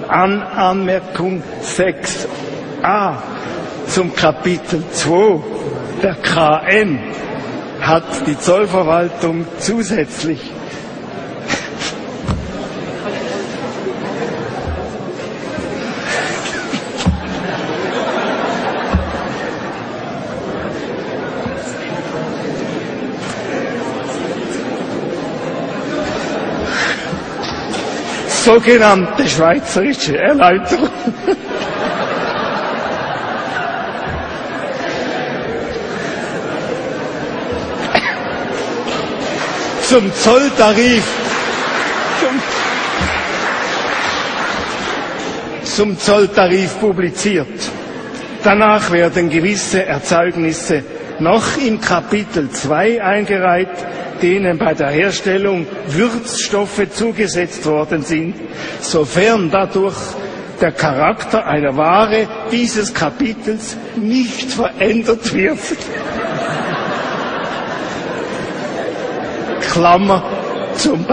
Anmerkung 6a zum Kapitel 2 der KM hat die Zollverwaltung zusätzlich sogenannte schweizerische Erläuterung. Zum Zolltarif publiziert. Danach werden gewisse Erzeugnisse noch im Kapitel 2 eingereiht, denen bei der Herstellung Würzstoffe zugesetzt worden sind, sofern dadurch der Charakter einer Ware dieses Kapitels nicht verändert wird. Klammer, zum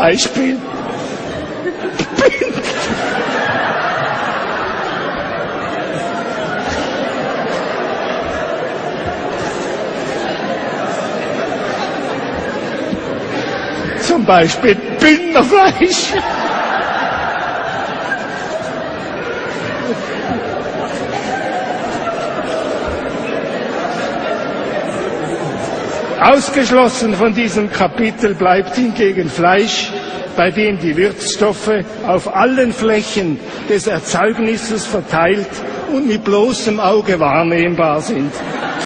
Beispiel Bündnerfleisch. Ausgeschlossen von diesem Kapitel bleibt hingegen Fleisch, bei dem die Würzstoffe auf allen Flächen des Erzeugnisses verteilt und mit bloßem Auge wahrnehmbar sind.